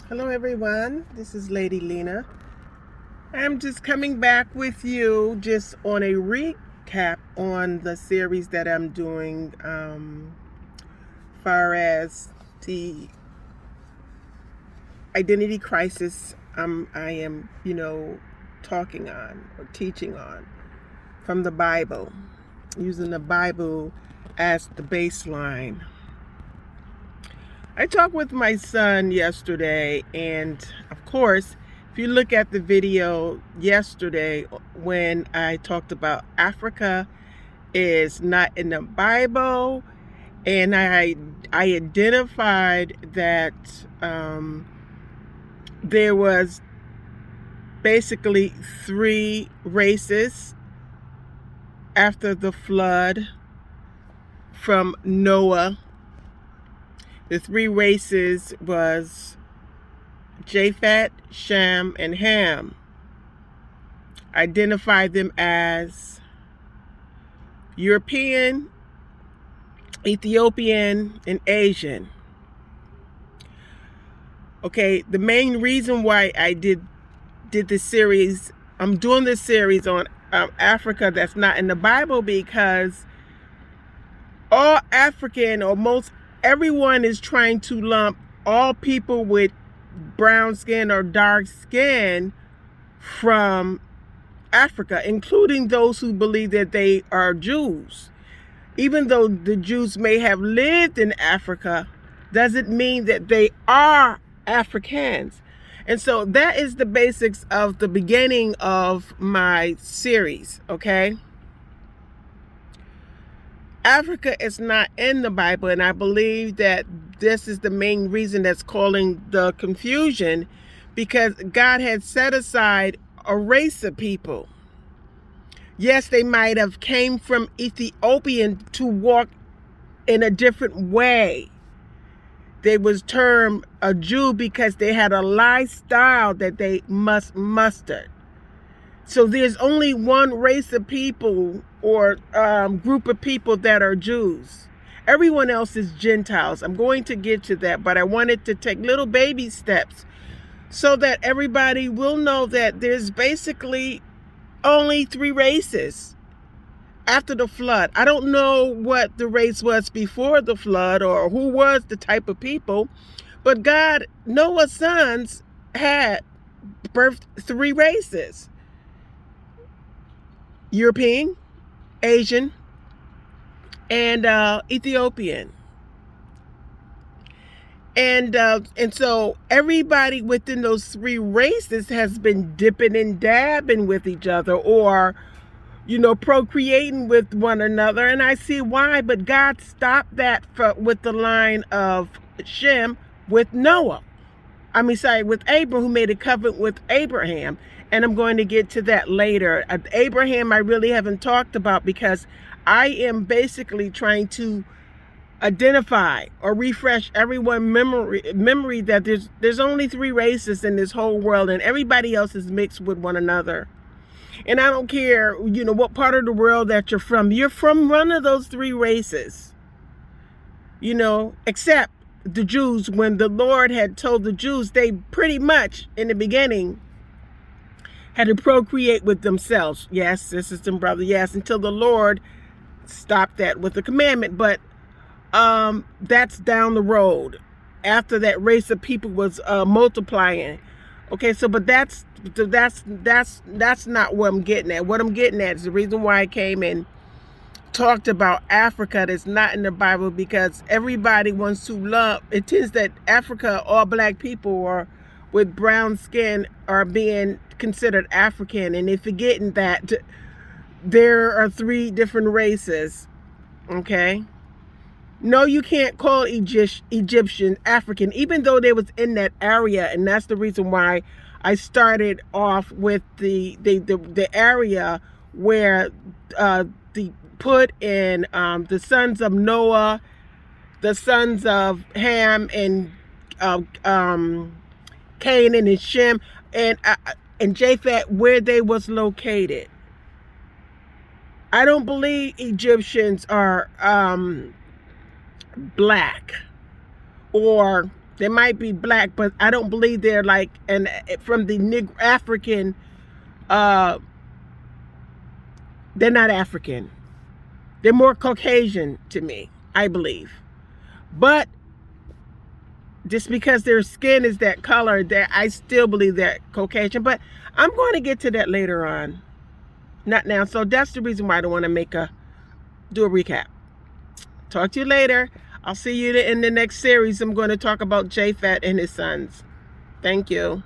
Hello everyone, this is Lady Lena. I'm just coming back with you just on a recap on the series that I'm doing far as the identity crisis I am, talking on or teaching on from the Bible, using the Bible as the baseline. I talked with my son yesterday, and of course, if you look at the video yesterday when I talked about Africa is not in the Bible, and I identified that there was basically three races after the flood from Noah. The three races was Japheth, Shem, and Ham. Identify them as European, Ethiopian, and Asian. Okay, the main reason why I did this series, I'm doing this series on Africa that's not in the Bible, because all African, or most everyone, is trying to lump all people with brown skin or dark skin from Africa, including those who believe that they are Jews. Even though the Jews may have lived in Africa, doesn't mean that they are Africans. And so that is the basics of the beginning of my series, okay? Africa is not in the Bible, and I believe that this is the main reason that's causing the confusion, because God had set aside a race of people. Yes, they might have came from Ethiopian to walk in a different way. They was termed a Jew because they had a lifestyle that they must muster. So there's only one race of people or group of people that are Jews. Everyone else is Gentiles. I'm going to get to that, but I wanted to take little baby steps so that everybody will know that there's basically only three races after the flood. I don't know what the race was before the flood or who was the type of people, but God, Noah's sons had birthed three races: European, Asian, and Ethiopian. And so everybody within those three races has been dipping and dabbing with each other, or procreating with one another. And I see why, but God stopped that with the line of Shem with Noah. With Abraham, who made a covenant with Abraham. And I'm going to get to that later. Abraham, I really haven't talked about, because I am basically trying to identify or refresh everyone's memory that there's only three races in this whole world, and everybody else is mixed with one another. And I don't care, what part of the world that you're from. You're from one of those three races, except the Jews. When the Lord had told the Jews, they pretty much in the beginning had to procreate with themselves. Yes, sisters and brothers, yes, until the Lord stopped that with the commandment. But that's down the road, after that race of people was multiplying. Okay, so but that's not what I'm getting at. What I'm getting at is the reason why I came and talked about Africa that's not in the Bible, because everybody wants to love. It is that Africa, all black people or with brown skin are being considered African, and they're forgetting that there are three different races. Okay. No, you can't call Egyptian African, even though they was in that area, and that's the reason why I started off with the area where the put in the sons of Noah, the sons of Ham, and Canaan and Shem, and Japheth, where they was located. I don't believe Egyptians are black or They might be black, but I don't believe they're like from the African. They're not African. They're more Caucasian to me, I believe. But just because their skin is that color, that I still believe they're Caucasian. But I'm going to get to that later on, not now. So that's the reason why I don't want to do a recap. Talk to you later. I'll see you in the next series. I'm going to talk about Japhet and his sons. Thank you.